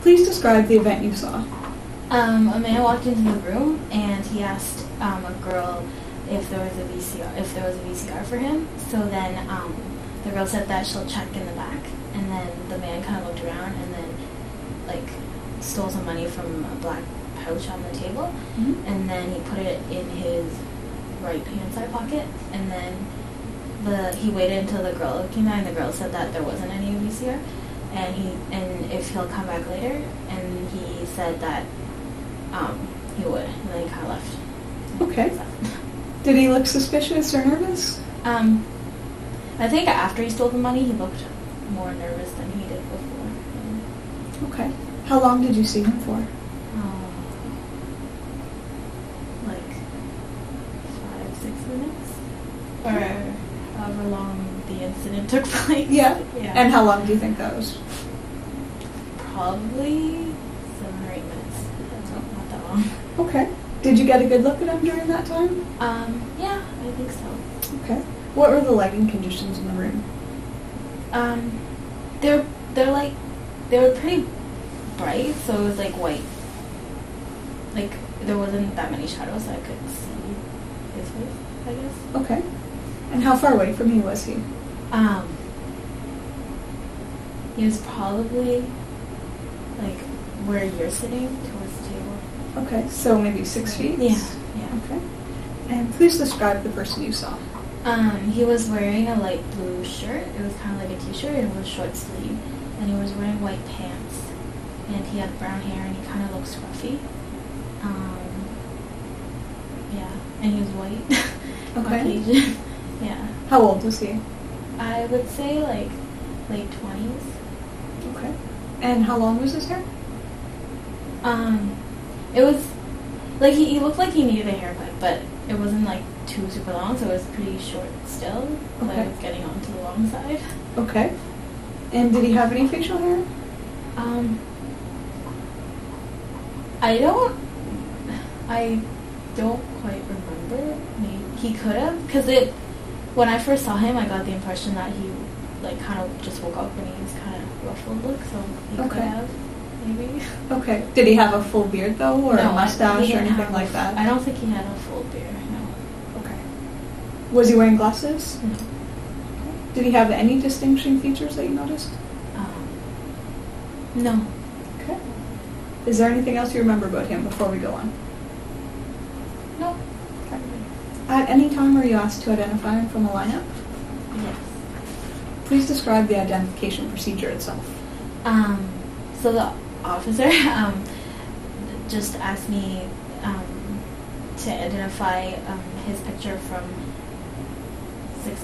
Please describe the event you saw. A man walked into the room and he asked a girl if there was a VCR for him. So then the girl said that she'll check in the back, and then the man kind of looked around and then like stole some money from a black pouch on the table, and then he put it in his right hand side pocket, and then he waited until the girl came out, and the girl said that there wasn't any VCR, and if he'll come back later, and he said that he would, and then he kind of left. Okay. Did he look suspicious or nervous? I think after he stole the money, he looked more nervous than he did before. Okay. How long did you see him for? Like 5-6 minutes, or however long the incident took place. Yeah. And how long do you think that was? Probably 7 or 8 minutes. That's not that long. Okay. Did you get a good look at him during that time? Yeah, I think so. Okay. What were the lighting conditions in the room? They were pretty bright, so it was like white. Like there wasn't that many shadows, so I could see his face, I guess. Okay. And how far away from you was he? He was probably like where you're sitting, towards the table. Okay, so maybe 6 feet? Yeah. Okay. And please describe the person you saw. He was wearing a light blue shirt. It was kind of like a t-shirt, and it was short sleeve. And he was wearing white pants. And he had brown hair, and he kind of looked scruffy. Yeah, and he was white. Okay. Caucasian. Yeah. How old was he? I would say like late 20s. Okay. And how long was his hair? It was like he looked like he needed a haircut, but it wasn't like too super long, so it was pretty short still. But Okay. it was getting on to the long side. Okay. And did he have any facial hair? I don't quite remember. Maybe he could have, because when I first saw him, I got the impression that he like kind of just woke up and he was kind of ruffled look, so he could have, maybe. Okay. Did he have a full beard though, or No, a mustache he or didn't anything have like that? I don't think he had a full beard. No. Okay. Was he wearing glasses? No. Did he have any distinguishing features that you noticed? No. Okay. Is there anything else you remember about him before we go on? No. Okay. At any time were you asked to identify him from a lineup? Yes. Please describe the identification procedure itself. So the officer just asked me to identify his picture from six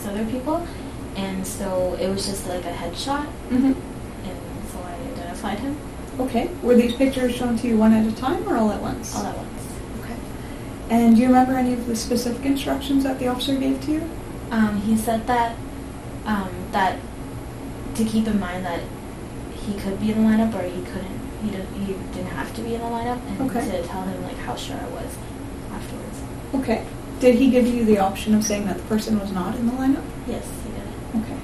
other people, and so it was just like a headshot, and so I identified him. Okay. Were these pictures shown to you one at a time or all at once? All at once. Okay. And do you remember any of the specific instructions that the officer gave to you? He said that that to keep in mind that he could be in the lineup or he couldn't. He didn't have to be in the lineup, and to tell him like how sure I was afterwards. Okay. Did he give you the option of saying that the person was not in the lineup? Yes, he did. Okay.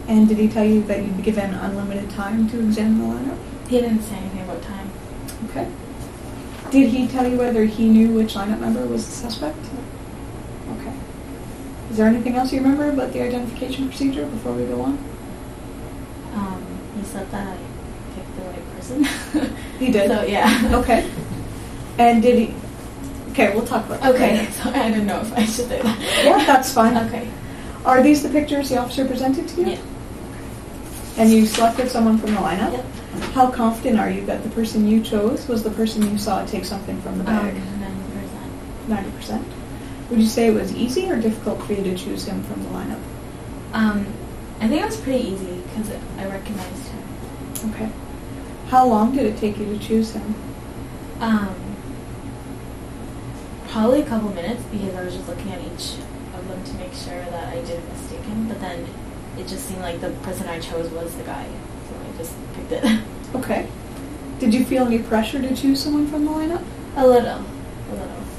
And did he tell you that you'd be given unlimited time to examine the lineup? He didn't say anything about time. Okay. Did he tell you whether he knew which lineup member was the suspect? Okay. Is there anything else you remember about the identification procedure before we go on? He said that I picked the right person. He did? So, yeah. Okay. And did he... Okay, we'll talk about that Okay, later. so I didn't know if I should say that. Yeah, that's fine. Okay. Are these the pictures the officer presented to you? Yeah. And you selected someone from the lineup? Yep. How confident are you that the person you chose was the person you saw take something from the bag? 90%. 90%. Would you say it was easy or difficult for you to choose him from the lineup? I think it was pretty easy because I recognized him. Okay. How long did it take you to choose him? Probably a couple minutes because I was just looking at each of them to make sure that I didn't mistake him. But then it just seemed like the person I chose was the guy, so I just picked it. Okay. Did you feel any pressure to choose someone from the lineup? A little.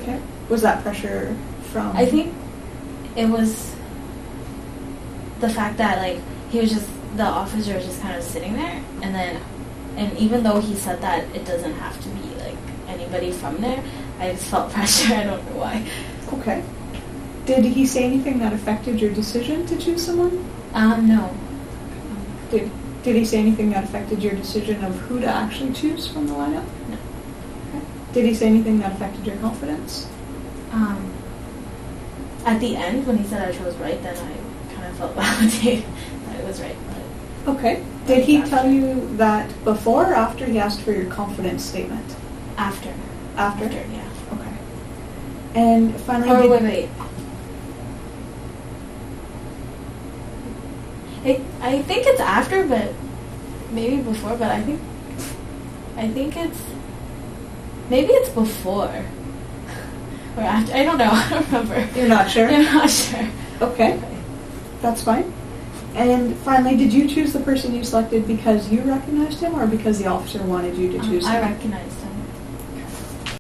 Okay. Was that pressure from... I think it was the fact that, like, the officer was just kind of sitting there, and then And even though he said that it doesn't have to be like anybody from there, I just felt pressure. I don't know why. Okay. Did he say anything that affected your decision to choose someone? No. Did he say anything that affected your decision of who to actually choose from the lineup? No. Okay. Did he say anything that affected your confidence? At the end, when he said I chose right, then I kind of felt validated that it was right. But Okay. Did he tell you that before or after he asked for your confidence statement? after. After? Yeah. Okay. And finally, Or did- wait. I think it's after, but maybe before. But I think it's maybe it's before or after. I don't know. I don't remember. You're not sure? I'm not sure. Okay. That's fine. And finally, did you choose the person you selected because you recognized him or because the officer wanted you to choose him? I recognized him.